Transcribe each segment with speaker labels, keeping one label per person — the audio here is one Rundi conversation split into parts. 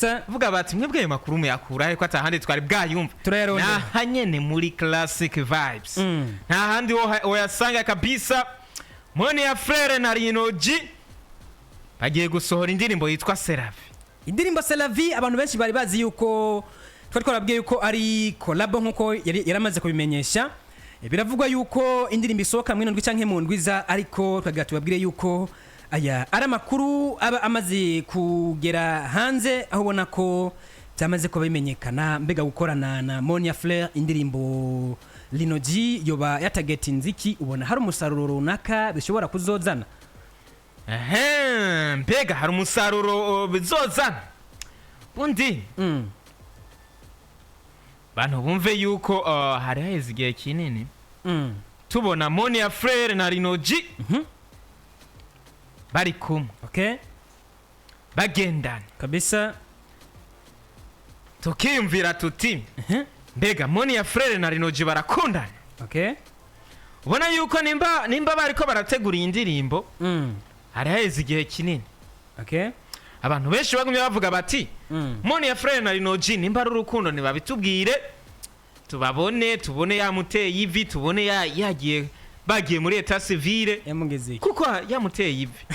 Speaker 1: kabisa
Speaker 2: vuga bati mwebwe ayo makuru muyakura ariko atahandi twari bwayumva
Speaker 1: turayarondera
Speaker 2: naha nyene muri Classic Vibes nta handi woyasanga kabisa. Monia Fleur na Rino G bagiye gusohora indirimbo yitwa Seravi.
Speaker 1: Indirimbo Seravi abantu benshi bari bazi yuko twari twarabwiye yuko ari collab nkuko yaramaze kubimenyesha. Biravugwa yuko indirimbo isohoka mu ndwi canke mu ndwiza, ariko twagira tubabwire yuko aya ari amakuru aba amaze kugera hanze, aho ubona ko byamaze kuba bimenyekana. Mbega gukorana na Monia Fleur indirimbo Rino G yoba yatagetinze iki, ubona hari umusaruro runaka bishobora kuzozana?
Speaker 2: Mbega hari umusaruro bizozana bundi bantu bumve yuko hari haheze igihe kinini tubona Monia Fleur na Rino G bari kumwe,
Speaker 1: okay,
Speaker 2: bagendana
Speaker 1: kabisa,
Speaker 2: tukiyumvira tuti mbega Monia Fleur na Rino G barakundana,
Speaker 1: okay,
Speaker 2: ubona yuko nimba bariko barategura indirimbo hari haheze igihe kinini,
Speaker 1: okay,
Speaker 2: abantu benshi bagumye bavuga bati Monia Fleur na Rino G nimba ari urukundo ntibabitubwire tubone yamuteye ivi, tubone yagiye bagiye muri eta civile
Speaker 1: yamugeze
Speaker 2: kuko yamuteye ivi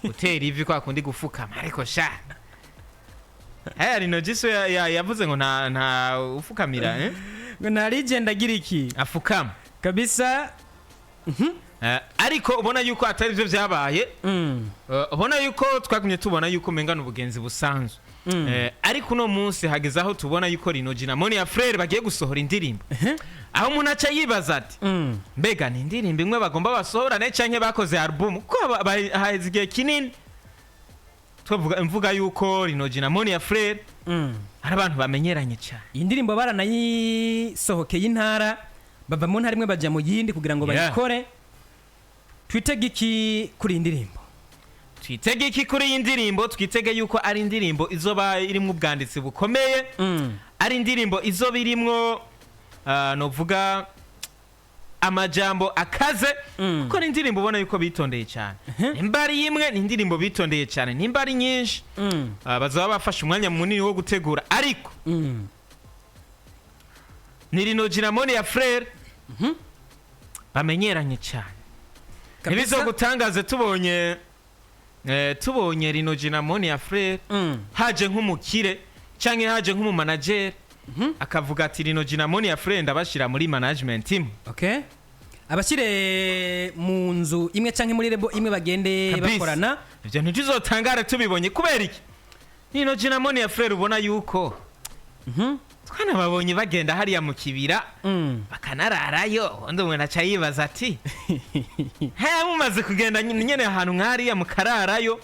Speaker 2: utera ivi kwa kundi gufukama, ariko sha Rino G so yavuze ngo nta ufukamira
Speaker 1: ngo nta legend agira iki
Speaker 2: afukama
Speaker 1: kabisa.
Speaker 2: Ariko ubona yuko atari byo byabaye, ubona yuko twagumye tubona yuko mengana ubugenzi busanzwe, ariko no munsi hageze aho tubona yuko Rino G na Monia Fleur bagiye gusohora indirimbo, aho umuntu aca yibaza ati mbega ni indirimbo imwe bagomba basohorane canke bakoze album ko haheze igihe kinini mvuga yuko Rino G na Monia Fleur ari abantu bamenyeranye cyane.
Speaker 1: Iyi ndirimbo baranayisohokeye intara, bava mu ntara imwe baja mu yindi kugira ngo bayikore. Twitege iki kuri indirimbo?
Speaker 2: Twitege iki kuri indirimbo? Twitege yuko ari indirimbo izoba irimwe ubwanditsi bukomeye, ari indirimbo izoba irimwo novuga amajambo akaze, kuko ari indirimbo ubona yuko bitondeye cyane. Nimba ari imwe ni indirimbo bitondeye cyane, nimba ari nyinshi bazoba bafashe umwanya munini wo gutegura, ariko ni Rino G na Monia Fleur bamenyeranye cyane. Nibizo gutangaze tubonye Rino G na Monia Fleur haje nk'umukire canke haje nk'umumanager akavuga ati Rino G na Monia Fleur ndabashira muri management team,
Speaker 1: okay, abashire mu nzu imwe canke muri lebo imwe bagende bakorana.
Speaker 2: Ivyo ntituzotangara tubibonye kubera iki Rino G na Monia Fleur ubona yuko twana babonye bagenda hariya mu kibira bakanararayo, undi umwe naca yibaza ati mumaze kugenda nyene ahantu nk'ariya mukararayo,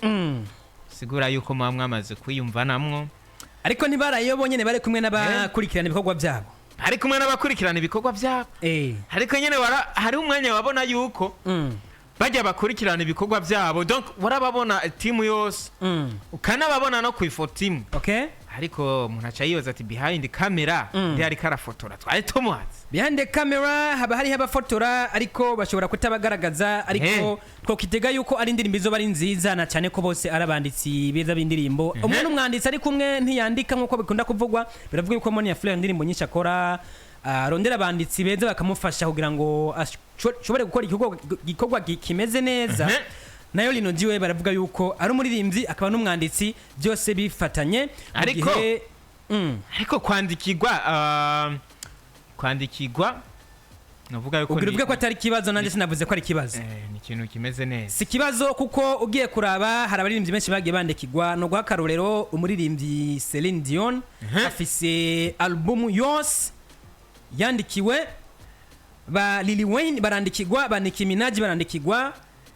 Speaker 2: sigura yuko mwamaze kwiyumvanamwo.
Speaker 1: Ariko ntibarayo bonyene bari kumwe n'abakurikirana ibikorwa byabo,
Speaker 2: ari kumwe n'abakurikirana ibikorwa byabo, ariko nyene hari umwanya wabona yuko bajya bakurikirana ibikorwa byabo, donc warababona timu yose ukanababona no kwifoto imwe,
Speaker 1: okay,
Speaker 2: ariko umuntu aca yibaza ati behind camera ari karafotora twari tumuhatse.
Speaker 1: Behind the camera haba hari abafotora ariko bashobora kutabagaragaza, ariko two kitega yuko ari indirimbo izo bari nziza, na cyane ko bose arabanditsi beza b'indirimbo. Umwe n'umwanditsi ari kumwe ntiyandika nkuko bikunda kuvugwa. Biravuga yuko Monia Fleur indirimbo nyinshi akora rondera abanditsi beza bakamufasha kugira ngo ashobore gukora igikorwa kimeze neza. Nayo Rino G we baravuga yuko ari umuririmbyi akaba n'umwanditsi byose bifatanye,
Speaker 2: ariko kwandikirwa navuga yuko
Speaker 1: ugiruvuga ko atari kibazo, nanjye sinavuze ko ari kibazo.
Speaker 2: Ni ikintu kimeze neza,
Speaker 1: si kibazo kuko ugiye kuraba hari abaririmbyi benshi bagiye bandikirwa. No guhakarorero umuririmbyi Celine Dion afise album yose yandikiwe, ba Lil Wayne barandikirwa, ba Nicki Minaj barandikirwa,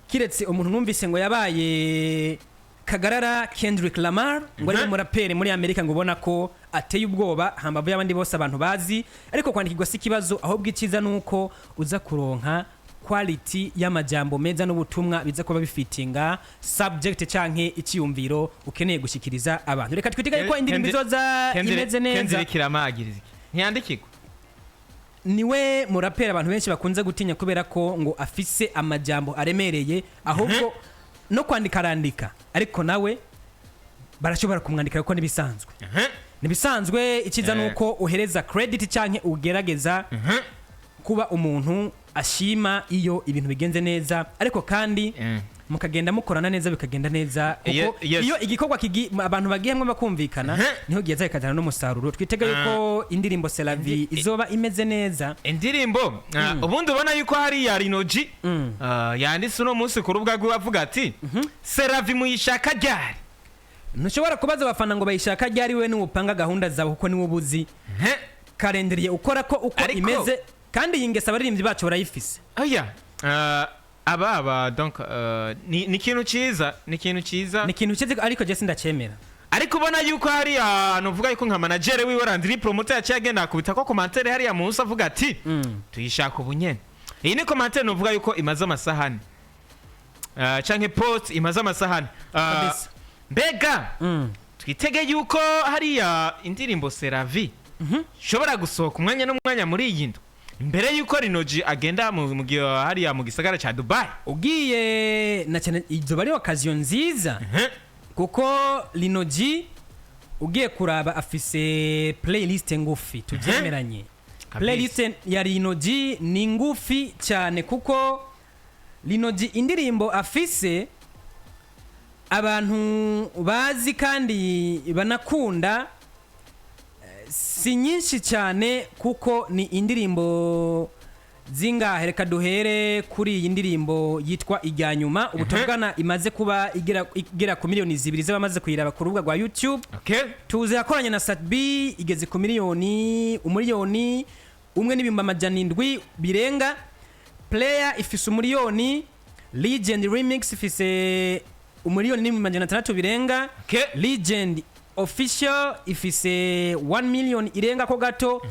Speaker 1: kiretse umuntu numvise ngo yabaye kagarara Kendrick Lamar ngo ari umuraperi muri Amerika, ngo ubona ko ateye ubwoba hambavu y'abandi bose abantu bazi. Ariko kwandikirwa si kibazo, ahubwo iciza nuko uza kuronka quality y'amajambo meza n'ubutumwa biza kuba bifitinga subject canke icyumviro ukeneye gushikiriza abantu. Reka twitiga yuko indirimbo izoza imeze neza.
Speaker 2: Kendrick Lamar agiriza ntiyandikirwa,
Speaker 1: niwe muraperi abantu benshi bakunze gutinya kubera ko ngo afise amajambo aremereye, ahubwo no kwandika arandika, ariko nawe barashobora kumwandikira kuko nibisanzwe nibisanzwe ikiza nuko uhereza credit canke ugerageza kuba umuntu ashima iyo ibintu bigenze neza ariko kandi mukagenda mukorana neza bikagenda neza kuko iyo igikorwa abantu bagiyemwe bakumvikana niho giyeza ikajana no musaruro twitega yuko indirimbo C'est la vie izoba imeze neza
Speaker 2: indirimbo ubundi ubona yuko hari ya Rinoji yanditse uno munsi ku rubuga rwe avuga ati C'est la vie muyishaka ryari
Speaker 1: ntushobora kubaza abafana ngo bayishaka ryari we n'ubupanga gahunda zawe kuko niwe ubuzi kalenderiye ukora ko uko imeze kandi yingesa abaririmbyi bacu barayifise
Speaker 2: oya aba donc ni ikintu cyiza
Speaker 1: ariko je sindacemera
Speaker 2: ariko ubona yuko hari ahantu uvuga yuko nka manager wiwe Landry promoter yaciye agenda akubita ko commentaire hari ya munsi avuga ati tuyishaka ubunyene iyi ni commentaire nuvuga yuko imaze amasahani canke post imaze amasahani mbega twitege yuko hari ya indirimbo C'est la vie shobora gusohoka umwanya n'umwanya muri iyi ndo mbere yuko Rinoji agenda hariya mu gisagara ca Dubai
Speaker 1: ugiye na cyane izo bari occasion nziza kuko Rinoji ugiye kuraba afise playlist ngufi tuvyemeranye playlist ya Rinoji ni ngufi cyane kuko Rinoji indirimbo afise abantu bazi kandi banakunda si nyinshi cyane kuko ni indirimbo zingahe reka duhere kuri iyi ndirimbo yitwa Ijyanyuma ubutuvugana imaze kuba igera ku miliyoni 2 z'abamaze kuyiraba ku rubuga rwa YouTube tuze yakoranye na Sat B igeze ku miliyoni 1,700,000 birenga Player ifise umiliyoni Legend Remix ifise 1,600,000 birenga Legend Official ifise 1 million irenga ko gato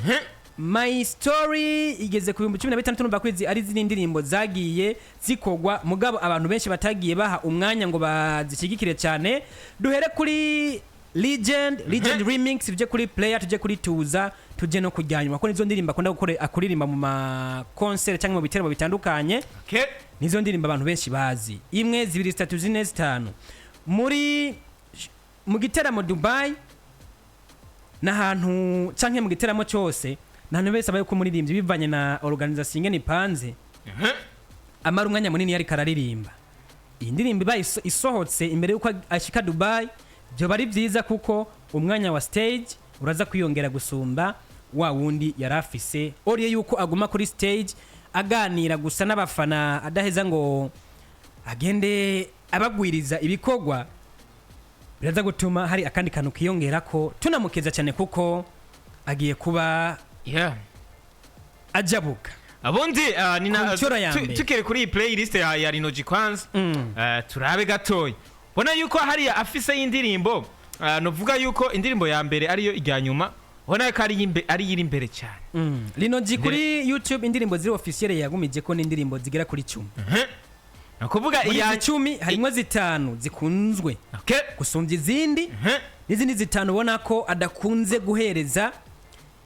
Speaker 1: My Story igeze ku 15 numva kwizi ari zindi ndirimbo zagiye zikogwa mugabo abantu benshi batagiye baha umwanya ngo bazishigikire cyane duhere kuri Legend Remix tuje kuri Player tuje kuri Tuza tuje no kujyanyuma ko nizo ndirimbo akunda akuririmba mu ma concert cyangwa mu biteramo bitandukanye nizo ndirimbo abantu benshi bazi imwe 2 3 4 5 muri mu giteramo Dubai n'ahantu canke mu giteramo cyose n'ahantu bese abaye ko muririmbyi bivanye na organisation ingene ipanze amara umwanya munini yari kararirimba iyi ndirimbo ibaye isohotse imbere yuko ashika Dubai byo bari byiza kuko umwanya wa stage uraza kwiyongera gusumba wa wundi yarafise oriye yuko aguma kuri stage aganira gusa n'abafana adaheza ngo agende abagwiriza ibikogwa biraza gutuma hari akandi kantu kiyongera ko tunamukeza cyane kuko agiye kuba ajabuka
Speaker 2: abundi tukere kuri iyi playlist ya Rinoji kwanza turabe gatoya bona yuko hari afise y'indirimbo novuga yuko indirimbo ya mbere ariyo Ijyanyuma bona ko ari yiri imbere cyane
Speaker 1: Rinoji kuri YouTube indirimbo ziri officiel yagumije ko n'indirimbo zigera kuri 10 nakuvuga iya 10 harimo 5 zikunzwe gusumbya izindi n'izindi 5 ubona ko adakunze guhereza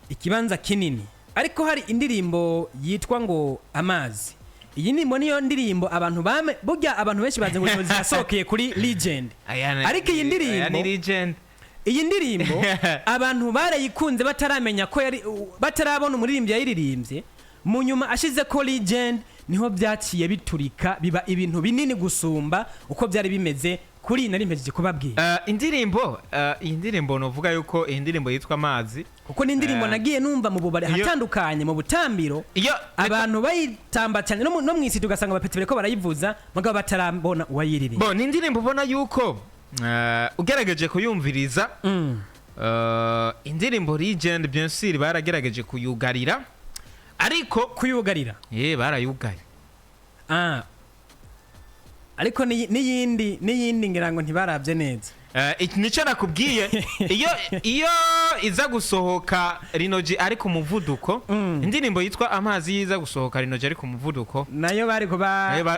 Speaker 1: ikibanza kinini ariko hari indirimbo yitwa ngo Amazi iyi ni niyo ndirimbo abantu burya abantu benshi baze ngo zisokeye kuri Legend ariko iyi ndirimbo abantu barayikunze bataramenya ko yari batarabona umuririmbyi yayiririmbye mu nyuma ashize ko Legend niho byaciye biturika biba ibintu binini gusumba uko byari bimeze kuri narimpeje kubabwira
Speaker 2: iyi ndirimbo novuga yuko iyi ndirimbo yitwa Amazi
Speaker 1: kuko ni indirimbo nagiye numva mu bubare hatandukanye mu butambiro abantu bayitamba cyane no mwisi tugasanga abapetibere ko barayivuza mugabo batarabona uwayiririmbye
Speaker 2: ni indirimbo ubona yuko ugerageje kuyumviriza indirimbo Legend bien sûr baragerageje kuyugarira ariko
Speaker 1: kuyugarira
Speaker 2: barayugaye
Speaker 1: ariko n'iyindi ngira ngo ntibarabye neza
Speaker 2: nico nakubwiye iyo iza gusohoka Rinoji ari ku muvuduko indirimbo yitwa Amazi yiza gusohoka Rinoji ari ku muvuduko
Speaker 1: nayo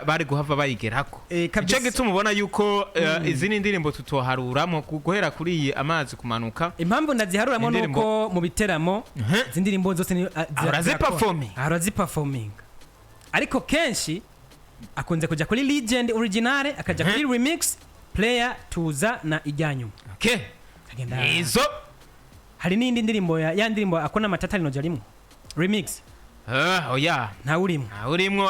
Speaker 2: bari guhava bayigerako ico gituma ubona yuko izi indirimbo tutoharuramo guhera kuri iyi Amazi kumanuka
Speaker 1: impamvu ndaziharuramo nuko mu biteramo zindirimbo zose araziperforming ariko kenshi akunze kujya kuri Legend original akaja kuri remix player tuza na ijyanyu
Speaker 2: okay
Speaker 1: agenda
Speaker 2: izo
Speaker 1: hari n'indi ndirimbo ya ndirimbo akona matata Linoji arimo remix
Speaker 2: oya
Speaker 1: nta urimo
Speaker 2: urimo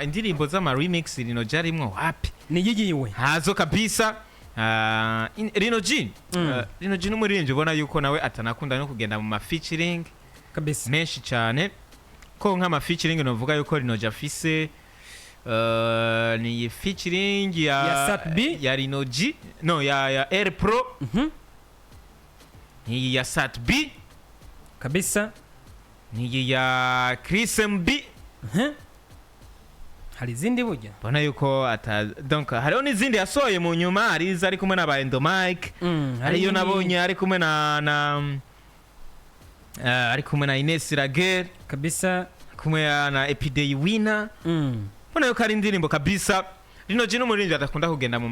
Speaker 2: indirimbo z'ama remix Linoji arimo wapi
Speaker 1: niyigiwe
Speaker 2: hazo kabisa Linoji Linoji n'umuririmbyi ubona yuko nawe atanakunda no kugenda mu ma featuring
Speaker 1: kabisa
Speaker 2: menshi cyane ko nk'ama featuring novuga yuko Linoji afise ni featuring
Speaker 1: Ya Sat B?
Speaker 2: ya Linoji no ya Air Pro ni ya Sat B
Speaker 1: kabisa
Speaker 2: ni ya Chris MB
Speaker 1: hari izindi burya
Speaker 2: bona yuko donc hariho n'izindi yasohoye mu nyuma ariza ari kumwe na ba Endomike hariyo nabonye ari kumwe na ari kumwe na Ines Rager
Speaker 1: kabisa
Speaker 2: kumwe na Epidei Winner bona yuko ari indirimbo kabisa Linoji n'umuririmbyi adakunda kugenda mu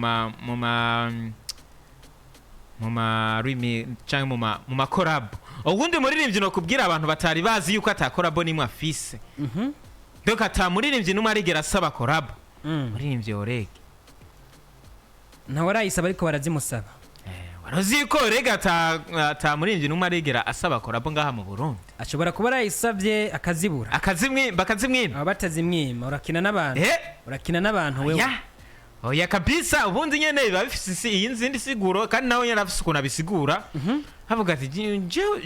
Speaker 2: ma remix cyangwa mu ma collab ubundi muririmbyi no kubwira abantu batari bazi yuko atakorabo nimwe afise donc atamuririmbyi n'umwe arigera asaba collab muririmbyi Oreg
Speaker 1: ntawe arayisaba ariko barazimusaba
Speaker 2: warazi ko Oreg atamuririmbyi n'umwe arigera asaba collab ngaha mu Burundi
Speaker 1: ashobora kuba arayisabye akazibura
Speaker 2: bakazimwima
Speaker 1: batazimwima urakina n'abantu wewe
Speaker 2: oya kabisa ubundi nyene biba bifise iyi nzindi siguro kandi nawe nyene afise ukuntu abisigura havuga ati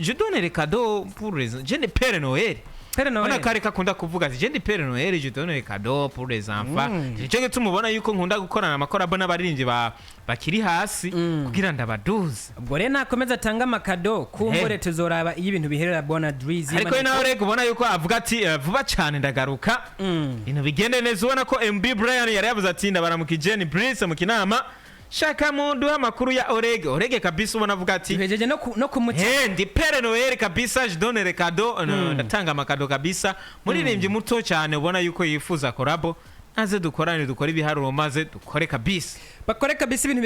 Speaker 2: je donne les cadeaux pour les je ne Père Noël ona kare kakunda kuvuga ati je ndi Père Noël je donne les cadeaux pour les enfants cyo gituma ubona yuko nkunda gukorana amakorabo n'abaririmbyi bakiri hasi kugira ndabaduze
Speaker 1: ubwo rero nakomeza atanga amakado kumbore tuzoraba iyo ibintu biherera Bona Drizzy
Speaker 2: ariko nawe rego ubona yuko avuga ati vuba cyane ndagaruka ibintu bigende neza ubona ko MB Brian yari yavuze ati ndabaramukije ni Brice mu kinama shaka mundu amakuru ya Oreg kabisa ubona avuga ati
Speaker 1: bejeje no kumuca
Speaker 2: ndi Père Noël kabisa je donne les cadeaux ndatanga amakado kabisa muririmbyi muto cyane ubona yuko yifuza korabo naze dukorane dukora ibiharuro maze dukore kabisa
Speaker 1: bakore kabisa ibintu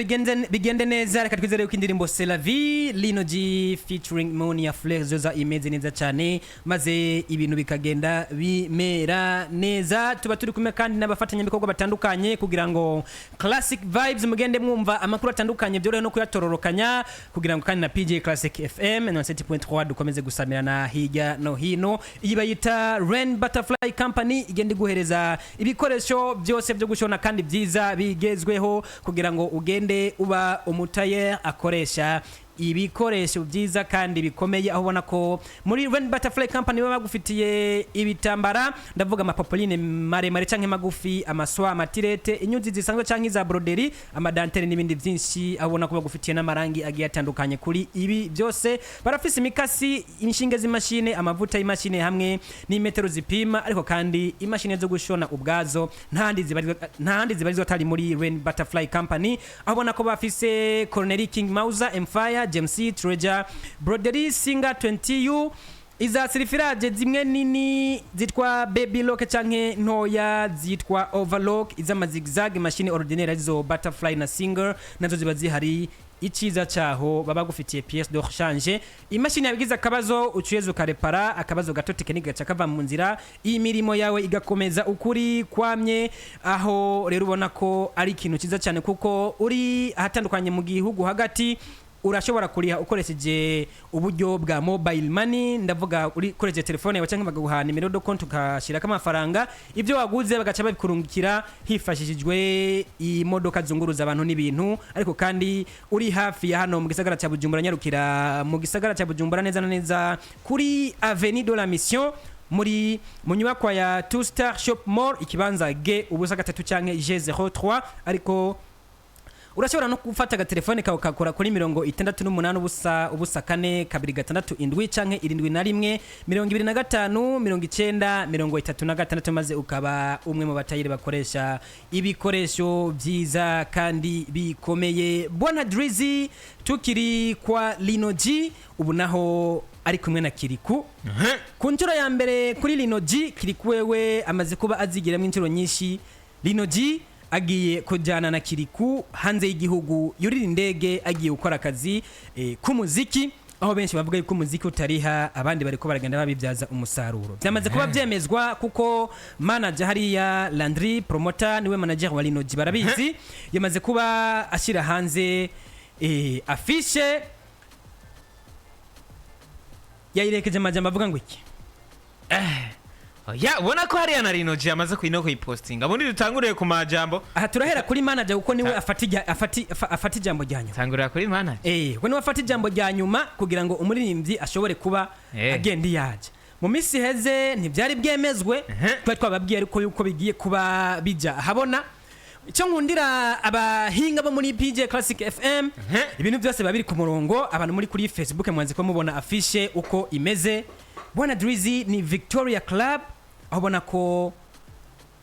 Speaker 1: bigende neza reka twizere yuko indirimbo C'est la vie Linoji featuring Monia Flex zoza imeze neza cyane maze ibintu bikagenda bimera neza tuba turi kumwe kandi n'abafatanya bikorwa batandukanye kugira ngo Classic Vibes mugende mwumva amakuru atandukanye byorohe no kuyatororokanya kugira ngo kandi na PJ Classic FM 97.3 dukomeze gusamirana hirya no hino iyi bayita Rain Butterfly Company igende guhereza ibikoresho byose byo gushona kandi byiza bigezweho kugira ngo ugende uba umutayer akoresha ibikoresho byiza kandi bikomeye aho ubona ko muri Rain Butterfly Company baba bagufitiye ibitambara ndavuga amapopoline maremare canke magufi amaswa amatirete inyuzi zisanzwe canke za broderie amadantelle n'ibindi byinshi aho ubona ko bagufitiye n'amarangi agiye atandukanye kuri ibi byose barafise imikasi inshinge z'imashine amavuta y'imashine hamwe n'imetero zipima ariko kandi imashine zo gushona ubwazo ntahandi zibarizwa tari muri Rain Butterfly Company aho ubona ko bafise Cornery King Mauser Empire James Treasure Broderie Singer 20U iza sirifiraje zimwe nini zitwa Baby Lock canke ntoya zitwa Overlock iza mazigzag machine ordinaire zo Butterfly na Singer nazo ziba zihari ikiza cyaho baba gufitiye pièce de rechange imashini yabigize akabazo ucuyeze ukarepara akabazo gato tekinike gaca kava mu nzira imirimo yawe igakomeza ukuri kwamye aho rero ubona ko ari ikintu kiza cyane kuko uri ahatandukanye mu gihugu hagati urashobora kuriha ukoresheje uburyo bwa mobile money ndavuga uri koresheje telefone yawe cyangwa bagaguha nimero do konti ukashirako amafaranga ibyo waguze bagaca babikurungikira hifashishijwe imodoka zunguruza abantu n'ibintu ariko kandi uri hafi ya hano mu gisagara cya Bujumbura nyarukira mu gisagara cya Bujumbura neza na neza kuri Avenue de la Mission muri munyubakwa ya Two Star Shop Mall ikibanza G ubusa gatatu canke G03 ariko urashobora no gufata agatelefone kawe kakora kuri 68 ubusa 4 267 canke 71 25 90 maze ukaba umwe mu batayire bakoresha ibikoresho byiza kandi bikomeye Bona Drizzy tukiri kwa Linoji ubu naho ari kumwe na Kiriku ku nshuro ya mbere kuri Linoji Kiriku wewe amaze kuba azigiramo inshuro nyinshi Linoji agiye kujyana na Kiriku hanze y'igihugu yurira indege agiye gukora akazi k'umuziki aho benshi bavuga yuko umuziki utariha abandi bariko baragenda babibyaza umusaruro byamaze kuba byemezwa kuko manager hariya Landry promoter niwe manager wa Linoji barabizi yamaze kuba ashyira hanze afishe yayirekeje amajambo avuga ngo iki
Speaker 2: ya ubona ko hariya na Linoji yamaze kuyipostinga ubundi dutanguriye ku majambo
Speaker 1: aha turahera kuri manager kuko niwe afata ijambo rya nyuma
Speaker 2: tangurira kuri manager
Speaker 1: we niwe afata ijambo rya nyuma kugira ngo umuririmbyi ashobore kuba agenda yaje mu minsi heze ntibyari bwemezwe twari twababwiye ariko yuko bigiye kuba bijya habona icyo nkundira abahinga bo muri PJ Classic FM ibintu byose babiri ku murongo abantu muri kuri Facebook mwanze ko mubona afishe uko imeze Bwana Drizzy ni Victoria Club aho bona ko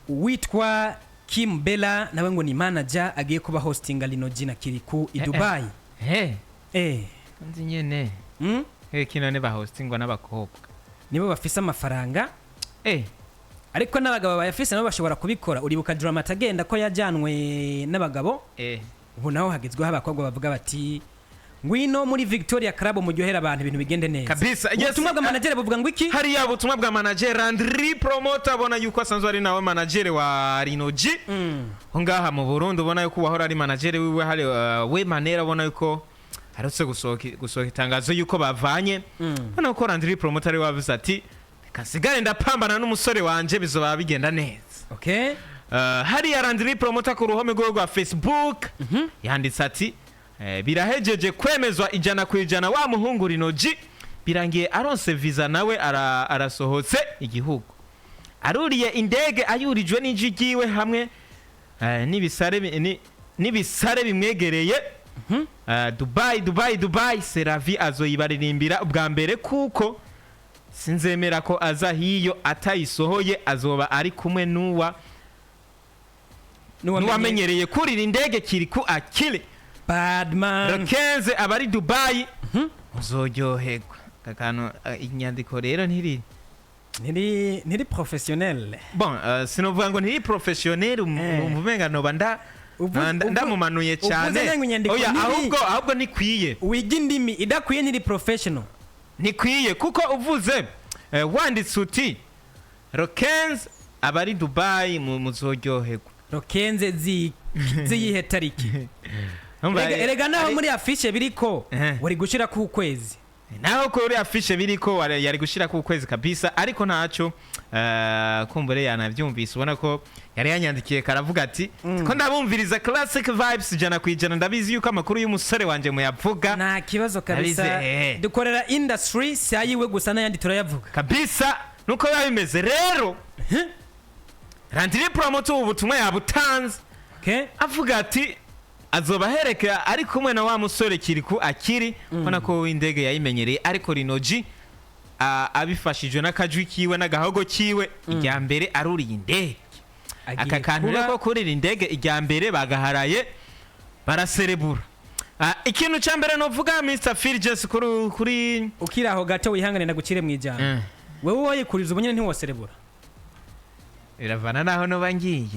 Speaker 1: witwa Kim Bella nawe ngo ni manager agiye kuba hostinga Linoji na Kiriku i Dubai
Speaker 2: nzi nyene kino ne ba hostingwa n'abakobwa
Speaker 1: nibo bafise amafaranga ariko n'abagabo bayafise nabo bashobora kubikora uribuka drama tagenda ko yajyanwe n'abagabo ubu naho hagezweho abakobwa bavuga bati ngwino muri Victoria Club muryohera abantu ibintu bigende neza
Speaker 2: kabisa
Speaker 1: ubutumwa bwa manager buvuga ngo iki
Speaker 2: hariya ubutumwa bwa manager Landry promoter abona yuko asanzwe ari nawe manager wa Linoji ngaha mu Burundi ubona yuko wahora ari manager wiwe hari we manera abona yuko harutse gusohoka itangazo yuko bavanye ubona ko Landry promoter ari wavuze ati kasigare ndapambana n'umusore wanje bizoba bigenda neza hariya Landry promoter ku ruhome rwa Facebook yanditse ati birahejeje kwemezwa 100% wa muhungu Linoji birangiye aronse visa nawe arasohotse igihugu aruriye indege ayurijwe n'injigiwe hamwe n'ibisare bimwegereye Dubai Seravi azoyibaririmbira ubwa mbere kuko sinzemera ko aza hiyo atayisohoye azoba ari kumwe n'uwamenyereye kurira indege Kiriku Akili
Speaker 1: Badman
Speaker 2: Rokenze abari Dubai uzoryoherwa kakano inyandiko rero ntiri
Speaker 1: professionnel
Speaker 2: sinovuga ngo ntiri professionnel umumenga noba ndamumanuye cyane oya ahubwo nikwiye
Speaker 1: wiga indimi idakwiye ntiri professional
Speaker 2: nikwiye kuko uvuze wanditse uti Rokenze abari Dubai muzoryoherwa
Speaker 1: Rokenze ziyihe tariki erega naho muri afishe biriko wari gushira ku kwezi
Speaker 2: naho kuri afishe biriko yari gushira ku kwezi kabisa ariko ntaco kumbure yanavyumvise ubona ko yari yanyandikiye karavuga ati ko ndabumviriza Classic Vibes jana kwijana ndabizi yuko amakuru y'umusore wanje muyavuga
Speaker 1: nta kibazo kabisa dukorera industry sayiwe gusa nayandi turayavuga
Speaker 2: kabisa nuko yabimeze rero Landry promoter ubutumwa yabutanze avuga ati azobahereka ari kumwe na wa musore Kiriku Akiri ubona ko indege yayimenyereye ariko Linoji abifashijwe n'akajwi kiwe n'agahogo kiwe ijya mbere aruriye indege aka kantu reko kurira indege ijya mbere bagaharaye baraserebura ikintu cya mbere novuga Mr Philjes kuri
Speaker 1: ukiraho gato wihangane ndagukire mu ijambo wewe woyikuriza ubunyene ntiwoserebura
Speaker 2: iravana naho no bangiye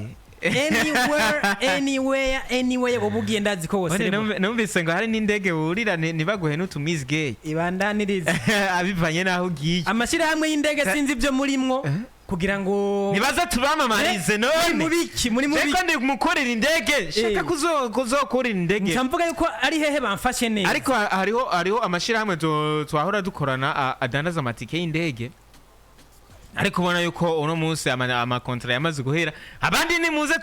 Speaker 1: anywhere ubugiye ndazi ko wose
Speaker 2: numvise ngo hari n'indege wurira nibaguhe n'utumizi gay
Speaker 1: ibandaniriza
Speaker 2: abivanye naho ugiye
Speaker 1: amashira hamwe y'indege sinzi ibyo murimwo kugira ngo
Speaker 2: nibaza tubamamarize none muri mubiki ndi mukorera indege shaka kuzokorera indege
Speaker 1: ntamvuga yuko ari hehe bamfashe neza
Speaker 2: ariko hariho amashira hamwe twahora dukorana adandaza amatike y'indege ariko ubona yuko uno munsi amakontra yamaze guhera abandi ni muze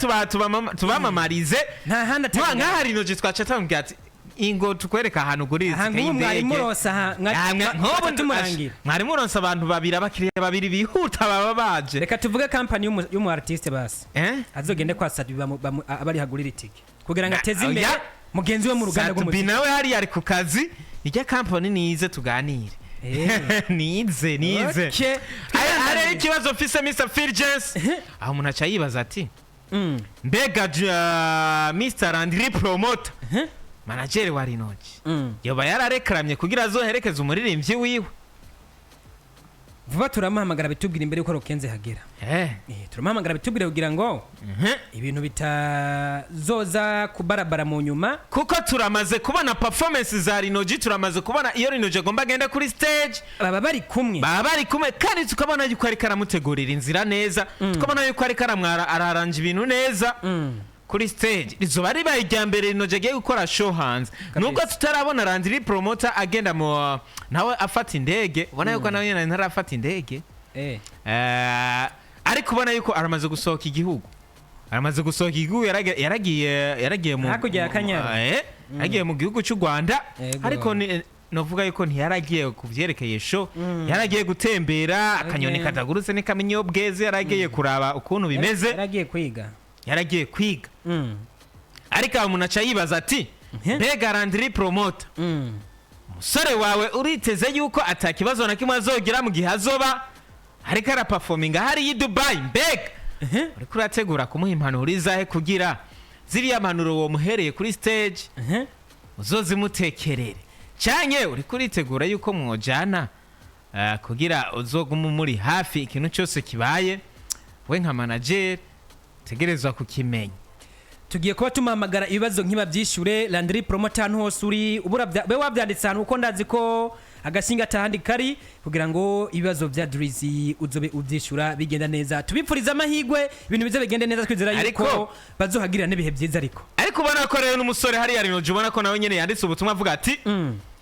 Speaker 2: tubamamarize
Speaker 1: nta handi
Speaker 2: nk'aha Linoji twaca tambwira ati ingo tukwereka ahantu gurira
Speaker 1: mwari muronsa
Speaker 2: mwari muronsa abantu babiri abakiriya babiri bihuta baba baje
Speaker 1: reka tuvuge company y'umu artiste basi azogende kwa Sadi abari hagurira itike kugira ngo ateze imbere mugenzi we mu ruganda
Speaker 2: rw'umuziki nawe hari ari ku kazi ijya company nize tuganire nize ari ikibazo mfise Mr Philjes aho umuntu aca yibaza ati mbega Mr Landry promoter manager wa Linoji yoba yararekramye kugira azoherekeza umuririmbyi wiwe
Speaker 1: vuba turamuhamagara bitubwira imbere yuko Rokenze hagera turamuhamagara bitubwira kugira ngo ibintu bitazoza kubarabara mu nyuma,
Speaker 2: kuko turamaze kubona performance za Rinoji, turamaze kubona iyo Rinoji agomba agenda kuri stage
Speaker 1: baba bari kumwe
Speaker 2: kandi tukabona yuko ariko aramutegurira inzira neza, tukabona yuko ariko araranja ibintu neza kuri stage. Rizoba ribaye irya mbere Rinoji agiye gukora show hanze, nubwo tutarabona Landry promoter agenda mu nawe afata indege, ubona yuko nawe nyine ntarafata indege ariko ubona yuko aramaze gusohoka igihugu, yaragiye mu
Speaker 1: hakurya ya Kanyaru,
Speaker 2: yagiye mu gihugu cy'u Rwanda, ariko novuga yuko ntiyaragiye kuvyerekeye show, yaragiye gutembera, akanyoni katagurutse nikamenya iyo bweze, yaragiye kuraba ukuntu bimeze, yaragiye kwiga ariko umuntu aca yibaza ati mbega Landry promoter umusore wawe uriteze yuko atakibazo na kimwe azogira mu gihe azoba ariko araperforminga hari i Dubai, mbega uriko urategura kumuha impanuro izahe kugira ziriya mpanuro wo muhereye kuri stage uzozimutekerere, canke uriko uritegura yuko mwojana kugira uzoguma muri hafi ikintu cyose kibaye, we nka manager tegerezwa kukimenya.
Speaker 1: Tugiye kuba tumuhamagara ibibazo nkiba byishure Landry promoter ahantu hose uri ubura be wabyanditse ahantu uko ndazi ko agashinga atahandi kari kugira ngo ibibazo bya Drizzy uzobe ubyishura bigenda neza. Tubipfuriza amahigwe ibintu bize bigende neza, twizera yuko bazohagirira n'ibihe byiza.
Speaker 2: Ariko ubona ko rero n'umusore hari ya Rinoji ubona ko nawe nyene yanditse ubutumwa avuga ati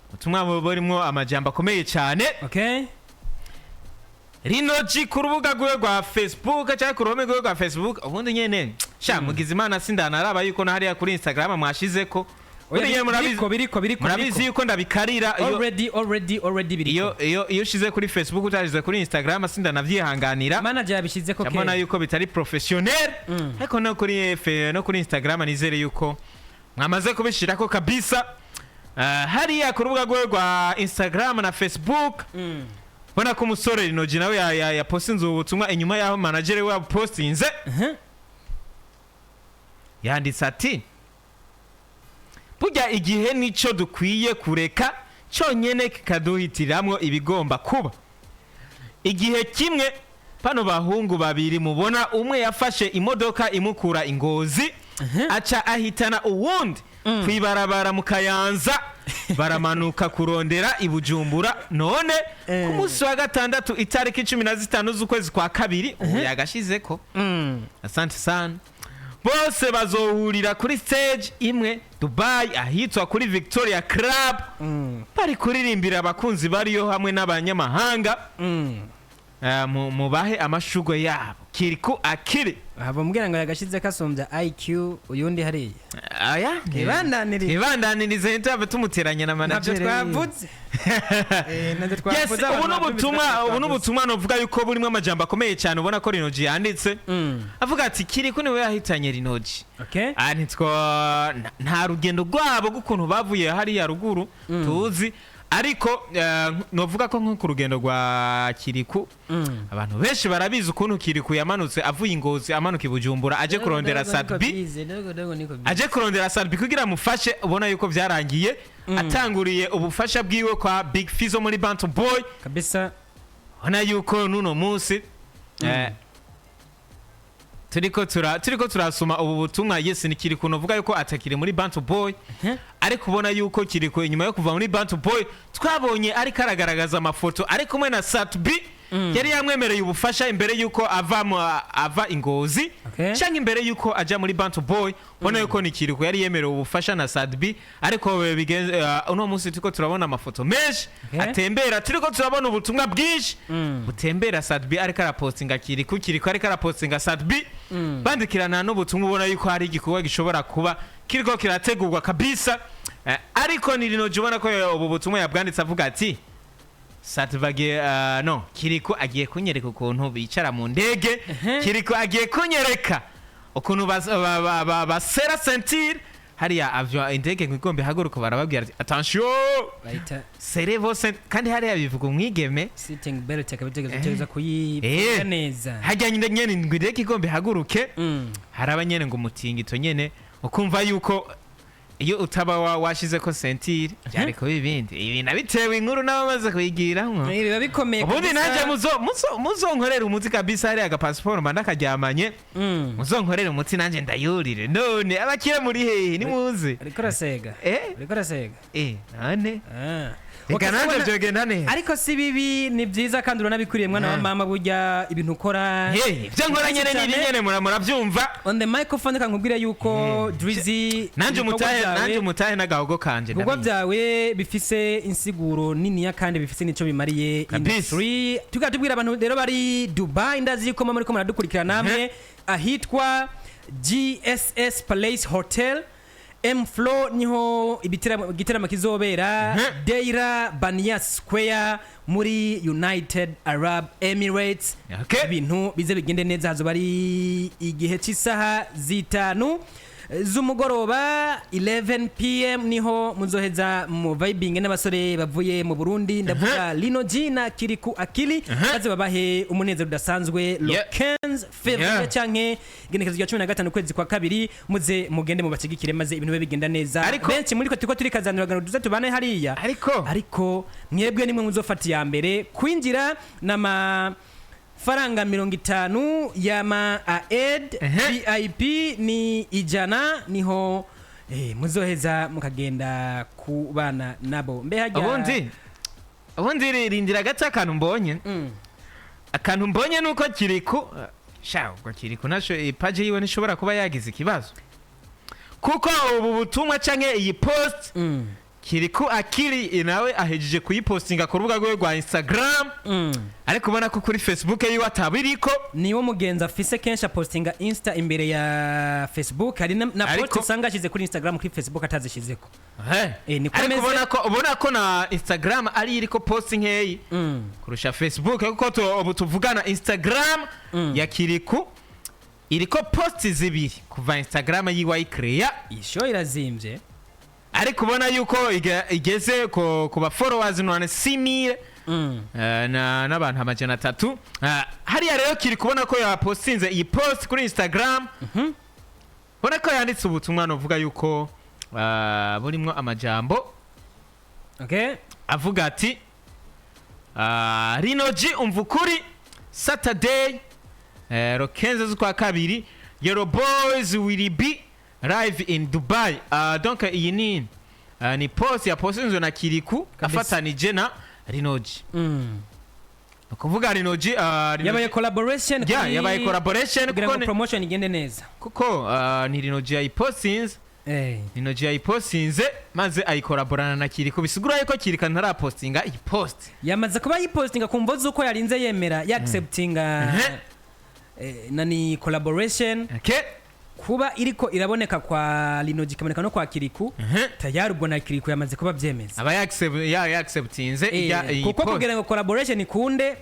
Speaker 2: ubutumwa burimo amajambo akomeye cyane. Rinoji ku rubuga rwa Facebook cyangwa ku ruhome rwa Facebook, ubundi nyene mugize Imana sindanaraba yuko na hariya kuri Instagram mwashizeko murabizi yuko ndabikarira
Speaker 1: already biriko
Speaker 2: iyo ushize kuri Facebook utajize kuri Instagram sindanavyihanganira,
Speaker 1: manager yabishize ko
Speaker 2: cyabona yuko bitari professionnel, ariko no kuri Instagram nizere yuko mwamaze kubishirako kabisa. Hariya ku rubuga rwa Instagram na Facebook bona ko umusore Rinoji nawe ya postinze ubutumwa inyuma yaho manager we postinze yanditse ati burya igihe nico dukwiye kureka cyonyene kikaduhitiramwo ibigomba kuba. Igihe kimwe pano bahungu babiri mubona umwe yafashe imodoka imukura Ingozi aca ahitana uwundi kwibarabara mu Kayanza baramanuka kurondera i Bujumbura, none ku munsi wa gatandatu itariki 15 z'ukwezi kwa kabiri yagashizeko asante sana bose bazohurira kuri stage imwe Dubai ahitwa kuri Victoria Club bari kuririmbira abakunzi bariyo hamwe n'abanyamahanga mubahe amashugwe yabo Kiriku akiri
Speaker 1: abo mbwira ngo yagashize kasumbya IQ uyundi hariya
Speaker 2: aya ibandanirize ntabe tumuteranya na manager
Speaker 1: twavuze
Speaker 2: ubu n'ubutumwa novuga yuko burimo amajambo akomeye cyane, ubona ko Rinoji yanditse avuga ati Kiriku niwe yahitanye Rinoji, nta rugendo rwabo gukuntu bavuye hariya ruguru tuzi, ariko novuga ko nko ku rugendo rwa Kiriku abantu benshi barabizi ukuntu Kiriku yamanutse avuye Ingozi amanuka i Bujumbura aje kurondera Sadbi kugira mufashe, ubona yuko byarangiye atanguriye ubufasha bwiwe kwa Big Fizzo muri Bantu Boy
Speaker 1: kabisa,
Speaker 2: ubona yuko nuno munsi turiko turasoma ubu butumwa. Yes, ni Kiriku novuga yuko atakiri muri Bantu Boy, ariko ubona yuko Kiriku inyuma yo kuva muri Bantu Boy twabonye ari karagaragaza amafoto ari kumwe na Sadbi yari yamwemereye ubufasha imbere yuko ava Ingozi cyangwa imbere yuko aja muri Bantu Boy. Ubona yuko ni Kiriku yari yemereye ubufasha na Sadbi, ariko uno munsi turiko turabona amafoto menshi atembera, turiko turabona ubutumwa bwinshi butembera Sadbi ariko arapostinga Kiriku ariko arapostinga Sadbi bandikirana n'ubutumwa, ubona yuko hari igikorwa gishobora kuba kiriko kirategurwa kabisa. Ariko ni Rinoji ubona ko ubu butumwa yabwanditse avuga ati Kiriku agiye kunyereka ukuntu bicara mu ndege, Kiriku agiye kunyereka ukuntu basera sentire hariya avyo indege ngigombe haguruka barababwira ati attention servo kandi hariya bivuga umwigeme
Speaker 1: sitting belt akabitegeza kuyivuga neza
Speaker 2: hajyanye nyene indege igombe haguruke haraba nyene ngo umutingito nyene ukumva yuko iyo utaba washize ko sentire byari kuba ibindi ibi nabitewe inkuru n'abamaze kuyigiramwo
Speaker 1: biba bikomeye
Speaker 2: ubundi nanjye muzonkorera umuti kabisa hariya agapasiporo mba ndakaryamanye muzonkorera umuti nanjye ndayurire none abakire muri hehe nimuze
Speaker 1: ariko rasega
Speaker 2: none reka nanjye byogenda neza
Speaker 1: ariko si bibi ni byiza kandi uranabikwiriye mwana wa mama burya ibintu ukora
Speaker 2: ibyo nkora nyene ni nyene murabyumva
Speaker 1: on the microphone kankubwira yuko Drizzy
Speaker 2: nanjye umutahe n'agahogo kanje
Speaker 1: ibikorwa byawe bifise insiguro niniya kandi bifise n'icyo bimariye industry tugatubwira abantu rero bari Dubai ndazi yuko muri ko muradukurikira namwe ahitwa GSS Palace Hotel M-Flow niho igiteramo kizobera Deira Banias Square muri United Arab Emirates ibintu bize bigende neza hazoba ari igihe cy'isaha 5 z'umugoroba 11 PM niho muzoheza mu vibing n'abasore bavuye mu Burundi ndavuga Lino G na Kiriku Akili baze babahe umunezero udasanzwe Lokens February canke igenekezo rya 15 kwezi kwa kabiri muze mugende mu bacigikire maze ibintu bigenda neza benshi muri ko turiko turikazanira gano duze tubane hariya ariko mwebwe nimwe muzofata ya mbere kwinjira nama faranga 50 yama aed VIP ni ijana niho muzoheza mukagenda kubana nabo mbe hajya
Speaker 2: ubundi rindira gato akantu mbonye nuko Kiriku ubwo Kiriku nasho page yiwe nishobora kuba yagize ikibazo kuko ubu butumwa canke iyi post Kiriku Akili nawe ahejeje kuyipostinga ku rubuga rwe rwa Instagram ariko ubona ko kuri Facebook yiwe atabiriko
Speaker 1: niwo mugenza afise kenshi postinga Insta imbere ya Facebook hari na post usanga ashize kuri Instagram kuri Facebook atazishizeko
Speaker 2: ariko ubona ko na Instagram ari iriko posting heyi kurusha Facebook kuko ubu tuvugana Instagram ya Kiriku iriko post zibiri kuva Instagram yiwe ayikreya
Speaker 1: isho irazimvye
Speaker 2: ariko ubona yuko igeze ku ba followers none 6000 n'abantu 300 hariya rero kiri kubona ko yapostinze iyi post kuri Instagram ubona ko yanditse ubutumwa novuga yuko burimo amajambo avuga ati Lino G umvukuri Saturday rokenze z'ukwa kabiri your boys will be live in Dubai donc iyi ni post ya postinzwe na Kiriku afatanije na Lino G kuvuga Lino G
Speaker 1: yabaye collaboration
Speaker 2: kugira
Speaker 1: ngo promotion igende neza
Speaker 2: kuko ni Lino G ayipostinze Lino G ayipostinze maze ayikoraborana na Kiriku bisigura yuko Kirika ntarapostinga iyi post
Speaker 1: yamaze kuba yipostinga kumvo zuko yarinze yemera acceptinga nani collaboration kuba iriko iraboneka kwa Lino G kameneka no kwa Kiriku tayari ubwo na Kiriku yamaze kuba byemeza
Speaker 2: aba acceptinze
Speaker 1: kuko kugira ngo collaboration ikunde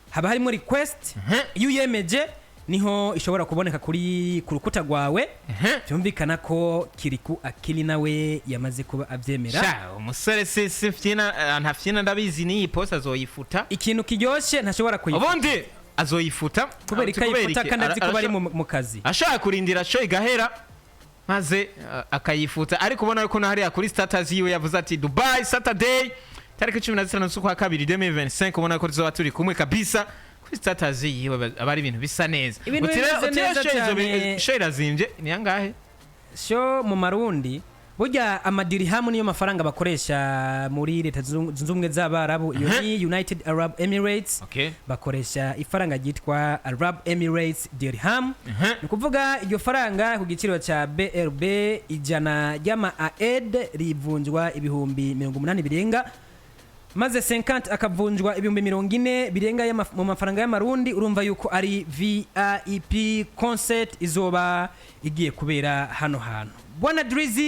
Speaker 1: haba harimo request iyo yemeje niho ishobora kuboneka kuri ku rukuta rwawe byumvikana ko Kiriku Akili nawe yamaze kuba abyemera
Speaker 2: umusore sifina ntafina ndabizi ni post azoyifuta
Speaker 1: ikintu kiryoshe ntashobora kuyifuta
Speaker 2: ubundi azoyifuta
Speaker 1: kubera ikayifuta kandi azi ko bari mu kazi
Speaker 2: ashaka kurindira show igahera maze akayifuta ariko ubona ko nahari kuri status yiwe yavuze ati Dubai Saturday tariki 15 z'ukwa kabiri 2025 ubona ko rizoba turi kumwe kabisa kuri status yiwe abari ibintu bisa neza show irazimvye ni yangahe
Speaker 1: show mu marundi burya amadirihamu niyo mafaranga bakoresha muri leta zunze ubumwe z'abarabu iyo ni United Arab Emirates bakoresha ifaranga ryitwa Arab Emirates dirham ni kuvuga iryo faranga ku giciro cya BRB ijana ry'ama AED rivunjwa ibihumbi 80 birenga maze 50 akavunjwa ibihumbi 40 birenga mu mafaranga y'amarundi urumva yuko ari VIP concert izoba igiye kubera hano hantu Bwana Drizzy